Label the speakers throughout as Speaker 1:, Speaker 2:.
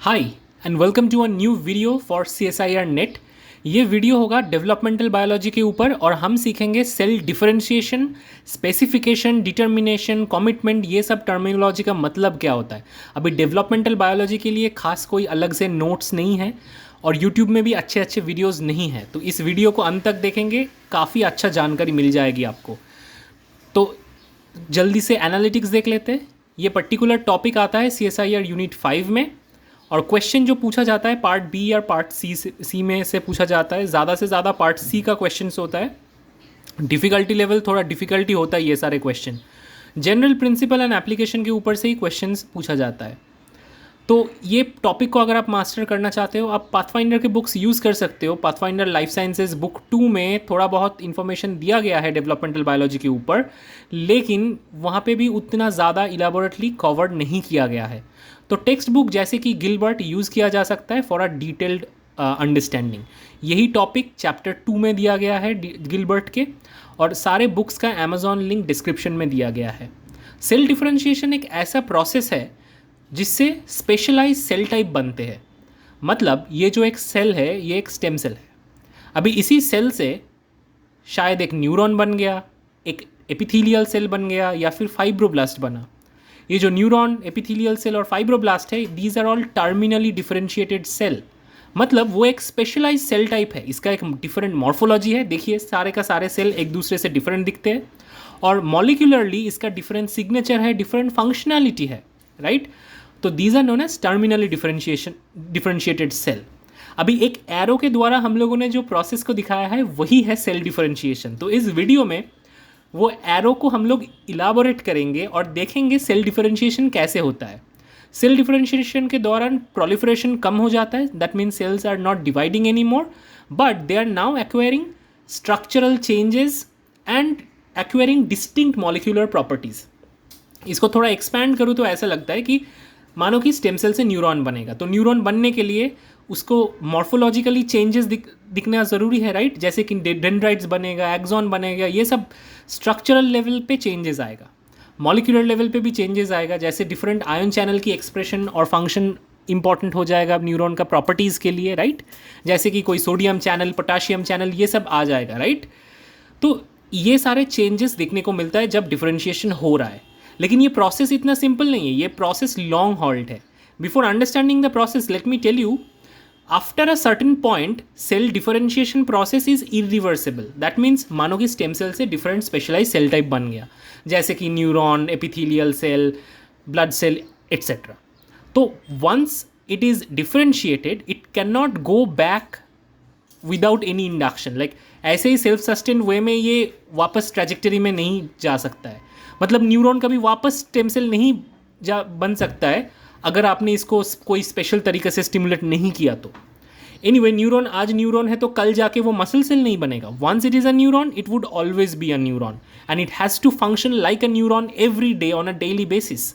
Speaker 1: Hi and welcome to a new video for CSIR NET. ये video होगा developmental biology के ऊपर और हम सीखेंगे cell differentiation, specification, determination, commitment, ये सब टर्मिनोलॉजी का मतलब क्या होता है। अभी डेवलपमेंटल बायोलॉजी के लिए खास कोई अलग से नोट्स नहीं है और यूट्यूब में भी अच्छे अच्छे वीडियोज़ नहीं हैं, तो इस वीडियो को अंत तक देखेंगे, काफ़ी अच्छा जानकारी मिल जाएगी आपको। तो जल्दी से एनालिटिक्स देख लेते हैं। ये पर्टिकुलर टॉपिक आता है CSIR यूनिट 5 में और क्वेश्चन जो पूछा जाता है पार्ट बी या पार्ट सी में से पूछा जाता है। ज़्यादा से ज़्यादा पार्ट सी का क्वेश्चन होता है। डिफ़िकल्टी लेवल थोड़ा डिफ़िकल्टी होता है, ये सारे question general principle and application के ऊपर से ही क्वेश्चंस पूछा जाता है। तो ये टॉपिक को अगर आप मास्टर करना चाहते हो, आप पाथफाइंडर के बुक्स यूज़ कर सकते हो। पाथफाइंडर लाइफ साइंसेज बुक 2 में थोड़ा बहुत इन्फॉर्मेशन दिया गया है डेवलपमेंटल बायोलॉजी के ऊपर, लेकिन वहाँ पे भी उतना ज़्यादा इलाबोरेटली कवर्ड नहीं किया गया है। तो टेक्स्ट बुक जैसे कि गिलबर्ट यूज़ किया जा सकता है फॉर अ डिटेल्ड अंडरस्टैंडिंग। यही टॉपिक चैप्टर 2 में दिया गया है गिलबर्ट के, और सारे बुक्स का अमेजॉन लिंक डिस्क्रिप्शन में दिया गया है। सेल डिफरेंशिएशन एक ऐसा प्रोसेस है जिससे स्पेशलाइज सेल टाइप बनते हैं। मतलब ये जो एक सेल है ये एक स्टेम सेल है। अभी इसी सेल से शायद एक न्यूरॉन बन गया, एक एपिथेलियल सेल बन गया, या फिर फाइब्रोब्लास्ट बना। ये जो न्यूरॉन, एपिथेलियल सेल और फाइब्रोब्लास्ट है, these are all terminally differentiated cell. मतलब वो एक स्पेशलाइज सेल टाइप है। इसका एक डिफरेंट मॉर्फोलॉजी है। देखिए सारे का सारे सेल एक दूसरे से डिफरेंट दिखते हैं और मॉलिक्यूलरली इसका डिफरेंट सिग्नेचर है, डिफरेंट फंक्शनैलिटी है, राइट। तो these are known as terminally differentiated cell. अभी एक एरो के द्वारा हम लोगों ने जो प्रोसेस को दिखाया है वही है सेल डिफरेंशिएशन। तो इस वीडियो में वो एरो को हम लोग इलाबोरेट करेंगे और देखेंगे सेल डिफरेंशिएशन कैसे होता है। सेल डिफरेंशिएशन के दौरान प्रोलिफरेशन कम हो जाता है, that means cells are not dividing any more, but they are now acquiring structural changes and acquiring distinct molecular properties. इसको थोड़ा एक्सपैंड करूँ तो ऐसा लगता है कि मानो कि स्टेम सेल से न्यूरॉन बनेगा, तो न्यूरॉन बनने के लिए उसको मॉर्फोलॉजिकली चेंजेस दिखना ज़रूरी है, राइट। जैसे कि डेंड्राइट्स बनेगा, एक्सॉन बनेगा, ये सब स्ट्रक्चरल लेवल पे चेंजेस आएगा, मॉलिक्यूलर लेवल पे भी चेंजेस आएगा। जैसे डिफरेंट आयन चैनल की एक्सप्रेशन और फंक्शन इंपॉर्टेंट हो जाएगा न्यूरॉन का प्रॉपर्टीज़ के लिए, राइट। जैसे कि कोई सोडियम चैनल, पोटाशियम चैनल, ये सब आ जाएगा, राइट। तो ये सारे चेंजेस देखने को मिलता है जब डिफरेंशिएशन हो रहा है। लेकिन ये प्रोसेस इतना सिंपल नहीं है, ये प्रोसेस लॉन्ग हॉल्ड है। Before understanding the process let me tell you, after a certain point cell differentiation process is irreversible. That means मानो कि स्टेम सेल से डिफरेंट स्पेशलाइज सेल टाइप बन गया, जैसे कि neuron, epithelial cell, blood cell, etcetera. तो once it is differentiated it can not go back without any induction. Like ऐसे ही सेल्फ सस्टेन वे में ये वापस ट्रैजेक्टरी में नहीं जा सकता है। मतलब न्यूरॉन कभी वापस स्टेम सेल नहीं बन सकता है अगर आपने इसको कोई स्पेशल तरीके से स्टिमुलेट नहीं किया तो। एनीवे, न्यूरॉन आज न्यूरॉन है तो कल जाके वो मसल सेल नहीं बनेगा। Once it is a neuron it would always be a neuron and it has to function like a neuron every day on a daily basis.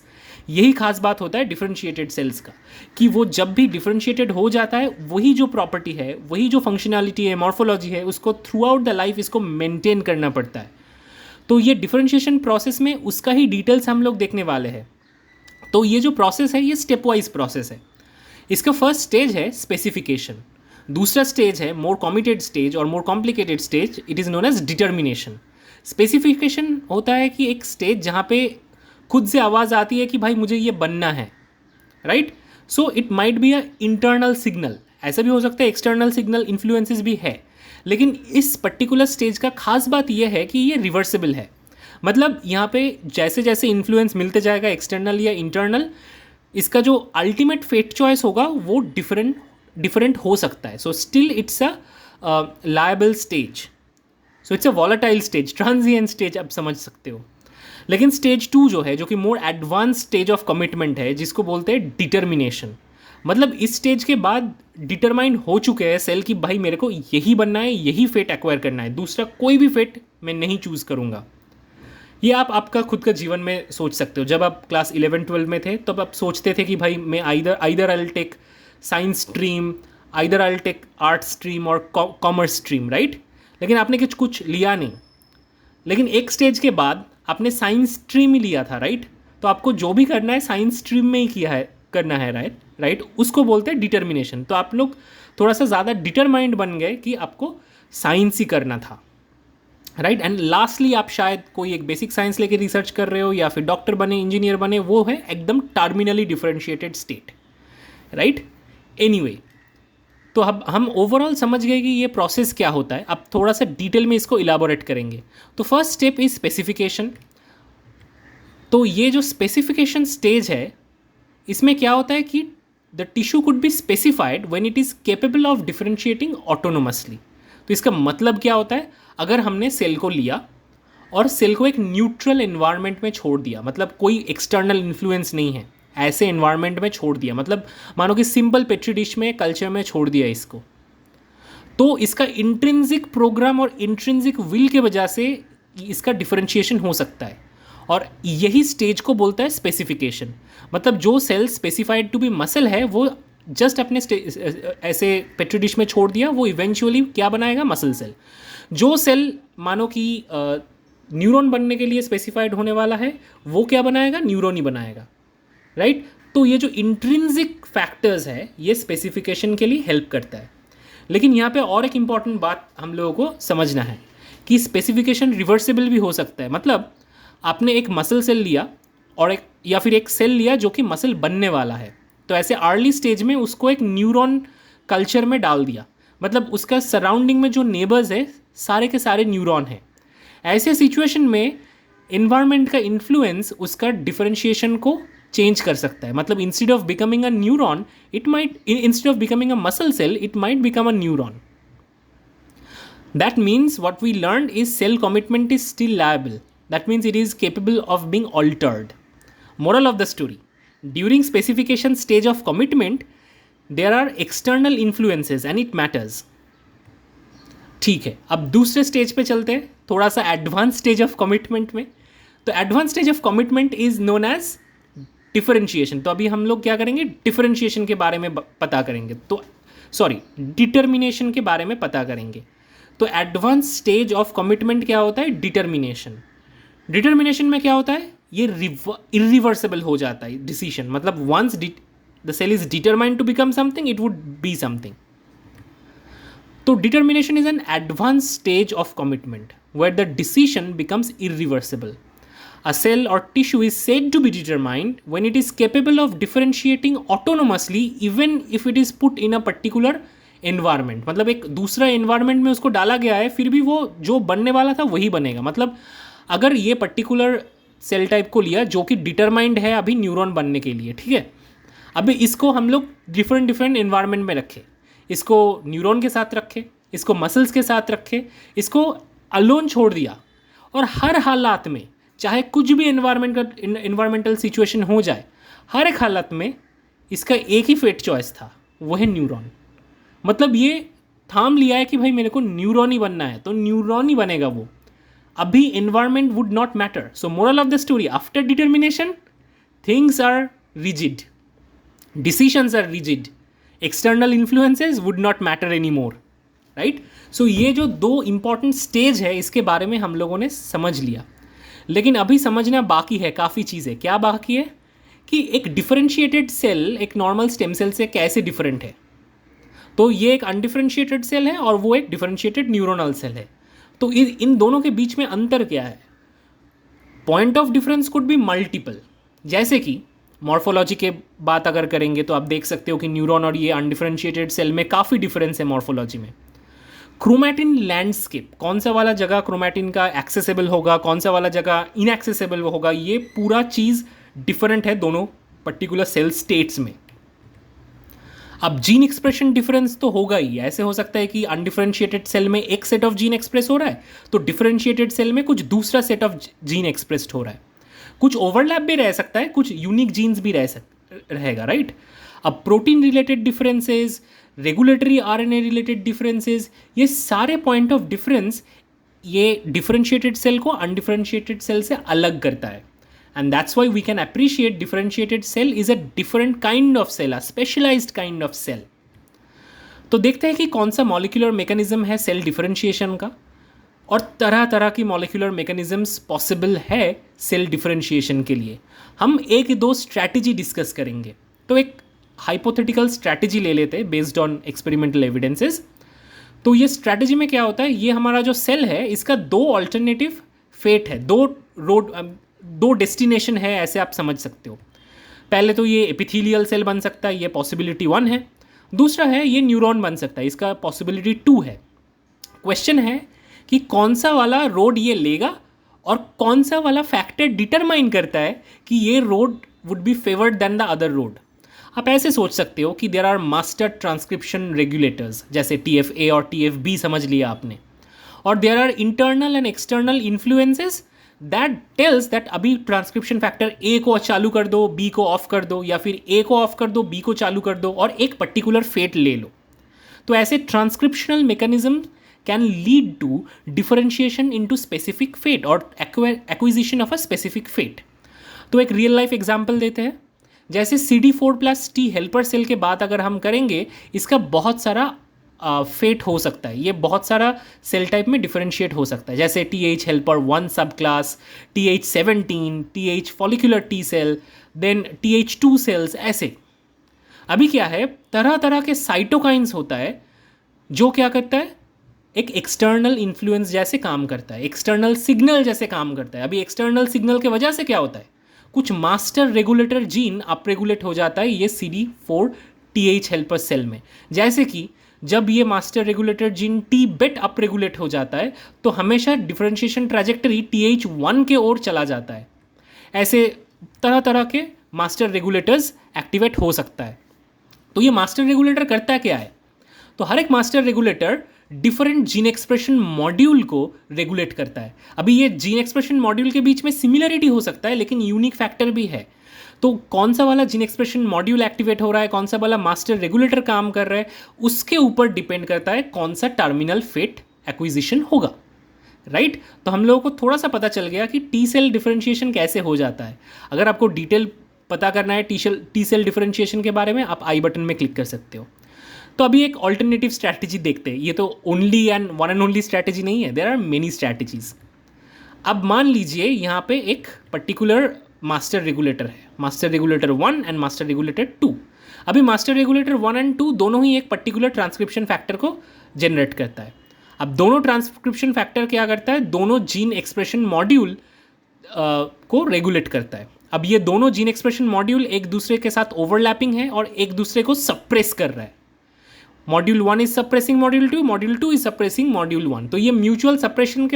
Speaker 1: यही खास बात होता है डिफरेंशिएटेड सेल्स का, कि वो जब भी डिफरेंशिएटेड हो जाता है वही जो प्रॉपर्टी है, वही जो फंक्शनैलिटी है, मॉर्फोलॉजी है, उसको थ्रू आउट द लाइफ इसको मेंटेन करना पड़ता है। तो ये डिफरेंशिएशन प्रोसेस में उसका ही डिटेल्स हम लोग देखने वाले हैं। तो ये जो प्रोसेस है ये स्टेप वाइज प्रोसेस है। इसका फर्स्ट स्टेज है स्पेसिफिकेशन, दूसरा स्टेज है मोर कमिटेड स्टेज और more complicated stage, it is known as determination. Specification होता है कि एक स्टेज जहाँ पे खुद से आवाज़ आती है कि भाई मुझे ये बनना है, right. So it might be a internal signal, ऐसा भी हो सकता है एक्सटर्नल सिग्नल इन्फ्लुएंसेस भी है। लेकिन इस पर्टिकुलर स्टेज का खास बात यह है कि ये रिवर्सिबल है। मतलब यहाँ पे जैसे जैसे इन्फ्लुएंस मिलते जाएगा एक्सटर्नल या इंटरनल, इसका जो अल्टीमेट फेट चॉइस होगा वो डिफरेंट हो सकता है। So still it's a liable stage, so it's a volatile stage, transient stage आप समझ सकते हो। लेकिन स्टेज 2 जो है, जो कि more advance stage of commitment है, जिसको बोलते हैं डिटर्मिनेशन। मतलब इस स्टेज के बाद डिटरमाइन हो चुके हैं सेल कि भाई मेरे को यही बनना है, यही फेट एक्वायर करना है, दूसरा कोई भी फेट मैं नहीं चूज़ करूँगा। ये आप आपका खुद का जीवन में सोच सकते हो। जब आप क्लास 11-12 में थे तब आप सोचते थे कि भाई मैं either I will take science stream, either I will take art stream और कॉमर्स स्ट्रीम, राइट। लेकिन आपने कुछ लिया नहीं। लेकिन एक स्टेज के बाद आपने साइंस स्ट्रीम ही लिया था, राइट। तो आपको जो भी करना है साइंस स्ट्रीम में ही किया है, करना है, राइट, उसको बोलते हैं डिटर्मिनेशन। तो आप लोग थोड़ा सा ज़्यादा डिटरमाइंड बन गए कि आपको साइंस ही करना था, राइट। एंड लास्टली आप शायद कोई एक बेसिक साइंस लेके रिसर्च कर रहे हो या फिर डॉक्टर बने, इंजीनियर बने, वो है एकदम terminally differentiated state, right. Anyway, तो अब हम ओवरऑल समझ गए कि ये प्रोसेस क्या होता है। अब थोड़ा सा डिटेल में इसको इलाबोरेट करेंगे। तो फर्स्ट स्टेप इज स्पेसिफिकेशन। तो ये जो स्पेसिफिकेशन स्टेज है, इसमें क्या होता है कि the tissue could be specified when it is capable of differentiating autonomously. तो इसका मतलब क्या होता है, अगर हमने सेल को लिया और सेल को एक न्यूट्रल एनवायरनमेंट में छोड़ दिया, मतलब कोई एक्सटर्नल इन्फ्लुएंस नहीं है, ऐसे एनवायरनमेंट में छोड़ दिया, मतलब मानो कि सिंपल पेट्री डिश में, कल्चर में छोड़ दिया इसको, तो इसका इंट्रिंसिक प्रोग्राम और इंट्रिंसिक विल के वजह से इसका डिफरेंशिएशन हो सकता है। और यही स्टेज को बोलता है स्पेसिफिकेशन। मतलब जो cell specified to be muscle है, वो जस्ट अपने ऐसे पेट्री डिश में छोड़ दिया, वो इवेंचुअली क्या बनाएगा, मसल सेल। जो सेल मानो कि न्यूरॉन बनने के लिए स्पेसिफाइड होने वाला है, वो क्या बनाएगा, न्यूरॉन ही बनाएगा, राइट। तो ये जो इंट्रिंसिक फैक्टर्स है, ये स्पेसिफिकेशन के लिए हेल्प करता है। लेकिन यहाँ पे और एक इम्पॉर्टेंट बात हम लोगों को समझना है कि स्पेसिफिकेशन रिवर्सिबल भी हो सकता है। मतलब आपने एक मसल सेल लिया और एक या फिर एक सेल लिया जो कि मसल बनने वाला है, तो ऐसे अर्ली स्टेज में उसको एक न्यूरॉन कल्चर में डाल दिया, मतलब उसका सराउंडिंग में जो नेबर्स है सारे के सारे न्यूरॉन हैं। ऐसे सिचुएशन में इन्वायरमेंट का इन्फ्लुएंस उसका डिफरेंशिएशन को चेंज कर सकता है। मतलब instead of becoming a neuron, it might, instead of becoming a muscle cell, it might become a neuron. That means what we learned is cell commitment is still liable. That means it is capable of being altered. Moral of the story: during specification stage of commitment, there are external influences and it matters. ठीक है, अब दूसरे stage पे चलते हैं, थोड़ा सा advance stage of commitment में। तो advance stage of commitment is known as differentiation. तो अभी हम लोग क्या करेंगे, डिफरेंशिएशन के बारे में पता करेंगे, तो सॉरी, डिटर्मिनेशन के बारे में पता करेंगे। तो एडवांस स्टेज ऑफ कमिटमेंट क्या होता है, डिटर्मिनेशन। डिटर्मिनेशन में क्या होता है, ये इरिवर्सिबल हो जाता है डिसीजन। मतलब once the cell is determined to become something, it would be something. तो determination is an advance stage of commitment where the decision becomes irreversible. A cell or tissue is said to be determined when it is capable of differentiating autonomously even if it is put in a particular environment. मतलब एक दूसरा environment में उसको डाला गया है, फिर भी वो जो बनने वाला था वही बनेगा। मतलब अगर ये पर्टिकुलर सेल टाइप को लिया जो कि डिटरमाइंड है अभी न्यूरॉन बनने के लिए, ठीक है, अभी इसको हम लोग डिफरेंट एनवायरनमेंट में रखे, इसको न्यूरॉन के साथ रखे, इसको मसल्स के साथ रखे, इसको अलोन छोड़ दिया, और हर हालात में चाहे कुछ भी एनवायरमेंटल सिचुएशन हो जाए, हर एक हालत में इसका एक ही फेट चॉइस था, वो है न्यूरॉन। मतलब ये थाम लिया है कि भाई मेरे को न्यूरॉन ही बनना है, तो न्यूरॉन ही बनेगा वो, अभी environment would not matter. So moral of the story, after determination things are rigid, decisions are rigid, external influences would not matter any more, right. So ये जो दो इंपॉर्टेंट स्टेज है इसके बारे में हम लोगों ने समझ लिया, लेकिन अभी समझना बाकी है काफ़ी चीज़ें. क्या बाकी है कि एक डिफरेंशिएटेड सेल एक नॉर्मल स्टेम सेल से कैसे डिफरेंट है. तो ये एक अनडिफरेंशिएटेड सेल है और वो एक डिफरेंशिएटेड न्यूरोनल सेल है. तो इन दोनों के बीच में अंतर क्या है. Point of difference could be multiple. जैसे कि मॉर्फोलॉजी के बात अगर करेंगे तो आप देख सकते हो कि न्यूरॉन और ये अनडिफरेंशिएटेड सेल में काफ़ी डिफरेंस है मॉर्फोलॉजी में. क्रोमैटिन लैंडस्केप, कौन सा वाला जगह क्रोमैटिन का एक्सेसिबल होगा, कौन सा वाला जगह इनएक्सेसिबल होगा, ये पूरा चीज़ डिफरेंट है दोनों पर्टिकुलर सेल स्टेट्स में. अब जीन एक्सप्रेशन डिफरेंस तो होगा ही. ऐसे हो सकता है कि अनडिफरेंशिएटेड सेल में एक सेट ऑफ जीन एक्सप्रेस हो रहा है, तो डिफरेंशिएटेड सेल में कुछ दूसरा सेट ऑफ जीन एक्सप्रेस्ड हो रहा है. कुछ ओवरलैप भी रह सकता है, कुछ यूनिक जीन्स भी रहेगा, राइट. अब protein related differences, regulatory RNA related differences, ये सारे पॉइंट ऑफ डिफरेंस ये डिफरेंशिएटेड सेल को अनडिफरेंशिएटेड सेल से अलग करता है. And that's why we can appreciate differentiated cell is a different kind of cell, a specialized kind of cell. तो देखते हैं कि कौन सा मॉलिक्यूलर मैकेनिज्म है सेल डिफरेंशिएशन का, और तरह तरह की मॉलिक्यूलर मैकेनिज्म्स पॉसिबल है सेल डिफरेंशिएशन के लिए. हम एक दो स्ट्रैटेजी डिस्कस करेंगे. तो एक हाइपोथेटिकल स्ट्रैटेजी ले लेते हैं बेस्ड ऑन एक्सपेरिमेंटल एविडेंसेस। तो ये स्ट्रैटेजी में क्या होता है, ये हमारा जो सेल है इसका दो ऑल्टरनेटिव फेट है, दो डेस्टिनेशन है, ऐसे आप समझ सकते हो। पहले तो ये एपिथेलियल सेल बन सकता है, ये पॉसिबिलिटी 1 है। दूसरा है ये न्यूरॉन बन सकता है, इसका पॉसिबिलिटी 2 है। क्वेश्चन है कि कौन सा वाला रोड ये लेगा और कौन सा वाला फैक्टर डिटरमाइन करता है कि ये road would be favoured then the other road. आप ऐसे सोच सकते हो कि there are master transcription regulators, जैसे TFA और TFB समझ लिया आपने, और there are internal and external influences that tells that अभी ट्रांसक्रिप्शन फैक्टर A को चालू कर दो, B को ऑफ कर दो, या फिर A को ऑफ कर दो, B को चालू कर दो और एक पर्टिकुलर फेट ले लो। तो ऐसे transcriptional mechanism can lead to differentiation into specific fate और acquisition of a specific fate. तो एक रियल लाइफ एग्जांपल देते हैं, जैसे CD4+T हेल्पर सेल के बाद अगर हम करेंगे, इसका बहुत सारा फेट हो सकता है, ये बहुत सारा सेल टाइप में डिफरेंशिएट हो सकता है, जैसे TH helper 1 sub class, TH17, TH follicular T cell, then TH2 cells, ऐसे। अभी क्या है, तरह तरह के साइटोकाइंस होता है जो क्या करता है, एक एक्सटर्नल इन्फ्लुएंस जैसे काम करता है, एक्सटर्नल सिग्नल जैसे काम करता है। अभी एक्सटर्नल सिग्नल के वजह से क्या होता है, कुछ master regulator gene up regulate हो जाता है ये CD4TH हेल्पर सेल में। जैसे कि जब ये master regulator gene T-BET up regulate हो जाता है तो हमेशा डिफरेंशिएशन ट्रैजेक्टरी TH1 के ओर चला जाता है। ऐसे तरह तरह के मास्टर रेगुलेटर्स एक्टिवेट हो सकता है। तो ये मास्टर रेगुलेटर करता क्या है, तो हर एक master regulator different gene expression module को रेगुलेट करता है। अभी ये जीन एक्सप्रेशन मॉड्यूल के बीच में सिमिलरिटी हो सकता है लेकिन यूनिक फैक्टर भी है। तो कौन सा वाला जीन एक्सप्रेशन मॉड्यूल एक्टिवेट हो रहा है, कौन सा वाला मास्टर रेगुलेटर काम कर रहा है, उसके ऊपर डिपेंड करता है कौन सा टर्मिनल फेट एक्विजिशन होगा, राइट। तो हम लोगों को थोड़ा सा पता चल गया कि टी सेल डिफरेंशिएशन कैसे हो जाता है। अगर आपको डिटेल पता करना है टी सेल डिफरेंशिएशन के बारे में, आप आई बटन में क्लिक कर सकते हो। तो अभी एक ऑल्टरनेटिव स्ट्रैटेजी देखते हैं। ये तो only and one and only strategy नहीं है, देयर आर मेनी स्ट्रैटेजीज। अब मान लीजिए यहाँ पे एक पर्टिकुलर मास्टर रेगुलेटर है, master regulator 1 and master regulator 2। अभी मास्टर रेगुलेटर 1 एंड 2 दोनों ही एक पर्टिकुलर ट्रांसक्रिप्शन फैक्टर को जनरेट करता है। अब दोनों ट्रांसक्रिप्शन फैक्टर क्या करता है, दोनों जीन एक्सप्रेशन मॉड्यूल को रेगुलेट करता है। अब ये दोनों जीन एक्सप्रेशन मॉड्यूल एक दूसरे के साथ ओवरलैपिंग है और एक दूसरे को सप्रेस कर रहा है। Module 1 is suppressing module 2, module 2 is suppressing module 1। तो ये म्यूचुअल सप्रेशन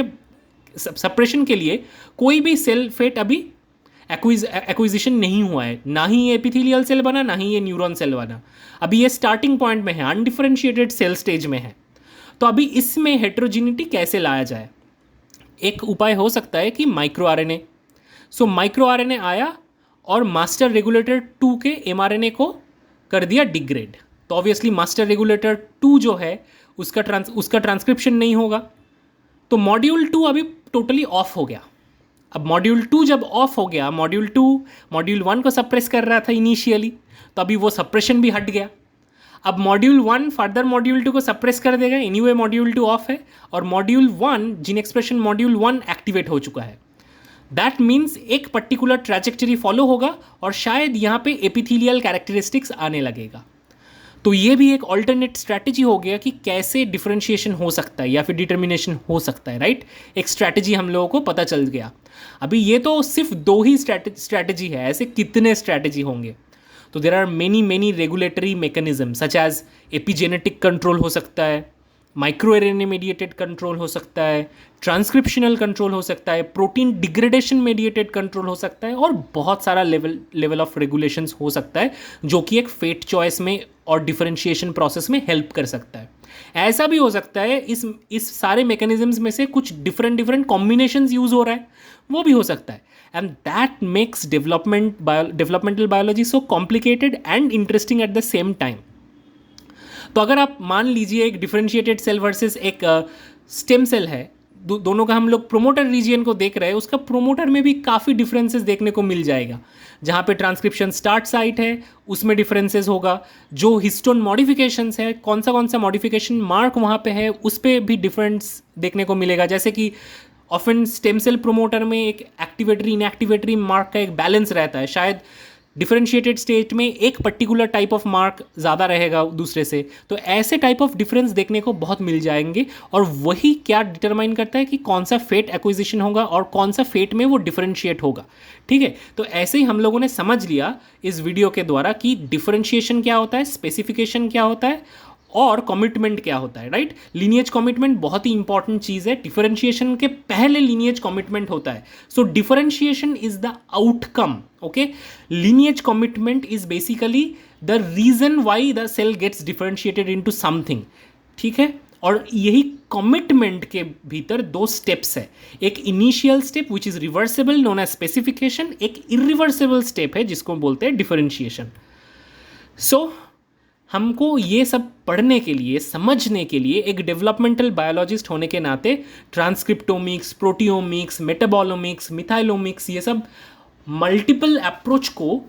Speaker 1: के लिए कोई भी सेल फेट अभी एक्विजिशन नहीं हुआ है, ना ही ये एपिथेलियल सेल बना, ना ही ये न्यूरॉन सेल बना। अभी ये स्टार्टिंग पॉइंट में है, अनडिफरेंशिएटेड सेल स्टेज में है। तो अभी इसमें हेट्रोजिनिटी कैसे लाया जाए, एक उपाय हो सकता है कि micro RNA. So micro RNA आया और मास्टर रेगुलेटर 2 के mRNA को कर दिया डिग्रेड। तो ऑब्वियसली मास्टर रेगुलेटर 2 जो है उसका ट्रांसक्रिप्शन नहीं होगा, तो मॉड्यूल 2 अभी टोटली ऑफ हो गया। अब मॉड्यूल 2 जब ऑफ हो गया, मॉड्यूल 2 मॉड्यूल 1 को सप्रेस कर रहा था इनिशियली, तो अभी वो सप्रेशन भी हट गया। अब मॉड्यूल 1 फर्दर मॉड्यूल 2 को सप्रेस कर देगा, एनीवे मॉड्यूल 2 ऑफ है और module 1 gene expression module 1 activate हो चुका है। दैट मीन्स एक पर्टिकुलर ट्रैजेक्टरी फॉलो होगा और शायद यहाँ पे एपिथेलियल कैरेक्टरिस्टिक्स आने लगेगा। तो ये भी एक ऑल्टरनेट स्ट्रैटेजी हो गया कि कैसे डिफरेंशिएशन हो सकता है या फिर डिटर्मिनेशन हो सकता है, राइट। एक स्ट्रैटेजी हम लोगों को पता चल गया। अभी ये तो सिर्फ 2 ही स्ट्रैटेजी है, ऐसे कितने स्ट्रैटेजी होंगे। तो there are many regulatory mechanism such as epigenetic control हो सकता है, माइक्रो आरएनए मेडिएटेड कंट्रोल हो सकता है, ट्रांसक्रिप्शनल कंट्रोल हो सकता है, प्रोटीन डिग्रेडेशन मेडिएटेड कंट्रोल हो सकता है और बहुत सारा लेवल ऑफ रेगुलेशंस हो सकता है जो कि एक फेट चॉइस में और डिफरेंशिएशन प्रोसेस में हेल्प कर सकता है। ऐसा भी हो सकता है इस सारे मैकेनिज्म्स में से कुछ डिफरेंट कॉम्बिनेशंस यूज हो रहा है, वो भी हो सकता है। And that makes developmental biology so complicated and interesting at the same time. तो अगर आप मान लीजिए एक डिफरेंशिएटेड सेल वर्सेस एक स्टेम सेल है, दोनों का हम लोग प्रोमोटर रीजियन को देख रहे हैं, उसका प्रोमोटर में भी काफ़ी डिफरेंसेस देखने को मिल जाएगा। जहाँ पे ट्रांसक्रिप्शन स्टार्ट साइट है उसमें डिफरेंसेस होगा, जो हिस्टोन मॉडिफिकेशंस है कौन सा मॉडिफिकेशन मार्क वहाँ पे है उस पर भी डिफरेंस देखने को मिलेगा। जैसे कि ऑफन स्टेम सेल प्रोमोटर में एक एक्टिवेटरी इनएक्टिवेटरी मार्क का एक बैलेंस रहता है, शायद डिफरेंशिएटेड स्टेट में एक पर्टिकुलर टाइप ऑफ मार्क ज़्यादा रहेगा दूसरे से, तो ऐसे टाइप ऑफ डिफरेंस देखने को बहुत मिल जाएंगे, और वही क्या डिटरमाइन करता है कि कौन सा फेट एक्विजिशन होगा और कौन सा फेट में वो डिफरेंशिएट होगा। ठीक है, तो ऐसे ही हम लोगों ने समझ लिया इस वीडियो के द्वारा कि डिफरेंशिएशन क्या होता है, स्पेसिफिकेशन क्या होता है, और कमिटमेंट क्या होता है। राइट, लीनिएज कमिटमेंट बहुत ही इंपॉर्टेंट चीज़ है, डिफरेंशिएशन के पहले लीनिएज कमिटमेंट होता है। So differentiation is the outcome, okay. Lineage commitment is basically the reason why the cell gets differentiated into something. ठीक है, और यही कमिटमेंट के भीतर दो स्टेप्स है, एक initial step which is reversible known as specification, एक इरिवर्सिबल स्टेप है जिसको बोलते हैं डिफरेंशिएशन। सो हमको ये सब पढ़ने के लिए, समझने के लिए, एक डेवलपमेंटल बायोलॉजिस्ट होने के नाते ट्रांसक्रिप्टोमिक्स, प्रोटियोमिक्स, मेटाबॉलोमिक्स, मिथाइलोमिक्स, ये सब मल्टीपल अप्रोच को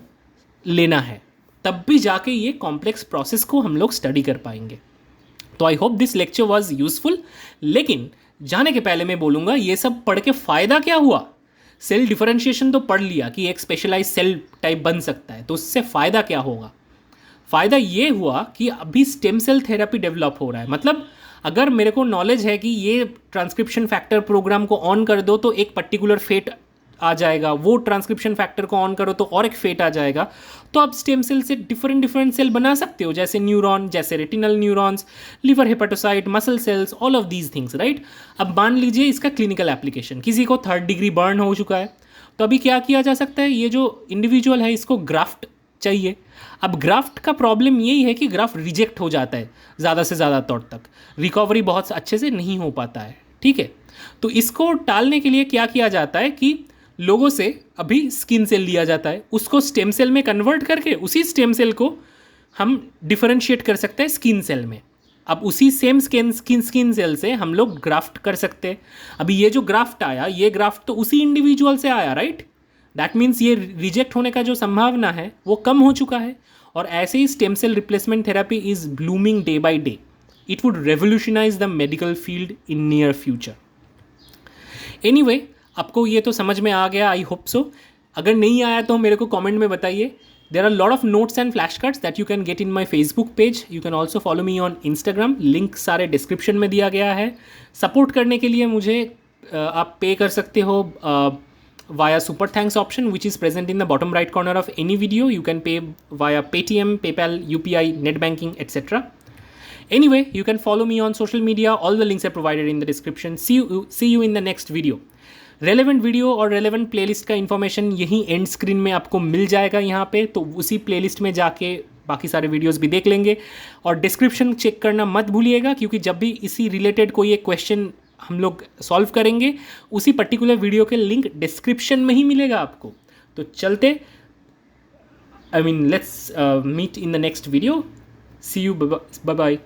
Speaker 1: लेना है, तब भी जाके ये कॉम्प्लेक्स प्रोसेस को हम लोग स्टडी कर पाएंगे। तो I hope this lecture was useful. लेकिन जाने के पहले मैं बोलूँगा, ये सब पढ़ के फ़ायदा क्या हुआ? सेल डिफरेंशिएशन तो पढ़ लिया कि एक स्पेशलाइज सेल टाइप बन सकता है, तो उससे फ़ायदा क्या होगा? फ़ायदा ये हुआ कि अभी स्टेम सेल थेरेपी डेवलप हो रहा है। मतलब अगर मेरे को नॉलेज है कि ये ट्रांसक्रिप्शन फैक्टर प्रोग्राम को ऑन कर दो तो एक पर्टिकुलर फेट आ जाएगा, वो ट्रांसक्रिप्शन फैक्टर को ऑन करो तो और एक फेट आ जाएगा, तो आप स्टेम सेल से डिफरेंट सेल बना सकते हो, जैसे न्यूरॉन, जैसे retinal neurons, liver hepatocyte, muscle cells, all of these things. Right, अब मान लीजिए इसका क्लिनिकल एप्लीकेशन, किसी को 3rd डिग्री बर्न हो चुका है, तो अभी क्या किया जा सकता है, ये जो इंडिविजुअल है इसको ग्राफ्ट चाहिए। अब ग्राफ्ट का प्रॉब्लम यही है कि ग्राफ्ट रिजेक्ट हो जाता है ज़्यादा से ज़्यादा तौर तक, रिकवरी बहुत अच्छे से नहीं हो पाता है। ठीक है, तो इसको टालने के लिए क्या किया जाता है कि लोगों से अभी स्किन सेल लिया जाता है, उसको स्टेम सेल में कन्वर्ट करके उसी स्टेम सेल को हम डिफरेंशिएट कर सकते हैं स्किन सेल में। अब उसी सेम स्किन सेल से हम लोग ग्राफ्ट कर सकते हैं। अभी ये जो ग्राफ्ट आया, ये ग्राफ्ट तो उसी इंडिविजुअल से आया, राइट। दैट मीन्स ये रिजेक्ट होने का जो संभावना है वो कम हो चुका है, और ऐसे ही stem cell replacement therapy is blooming day by day. It would revolutionize the medical field in near future. Anyway, आपको ये तो समझ में आ गया, आई होप सो। अगर नहीं आया तो मेरे को कमेंट में बताइए। There are lot of notes and flash cards that you can get in my Facebook page. You can also follow me on Instagram, link सारे डिस्क्रिप्शन में दिया गया है। सपोर्ट करने के लिए मुझे आप पे कर सकते हो via super thanks option, which is present in the bottom right corner of any video. You can pay via Paytm, PayPal, UPI, net banking, etc. Anyway, you can follow me on social media. All the links are provided in the description. See you in the next video. Relevant video और relevant playlist का information यहीं and screen में आपको मिल जाएगा यहाँ पे, तो उसी प्लेलिस्ट में जाके बाकी सारे वीडियोस भी देख लेंगे। और डिस्क्रिप्शन चेक करना मत भूलिएगा, क्योंकि जब भी इसी रिलेटेड कोई एक क्वेश्चन हम लोग सॉल्व करेंगे, उसी पर्टिकुलर वीडियो के लिंक डिस्क्रिप्शन में ही मिलेगा आपको। तो चलते, let's meet in the next video. See you, bye bye.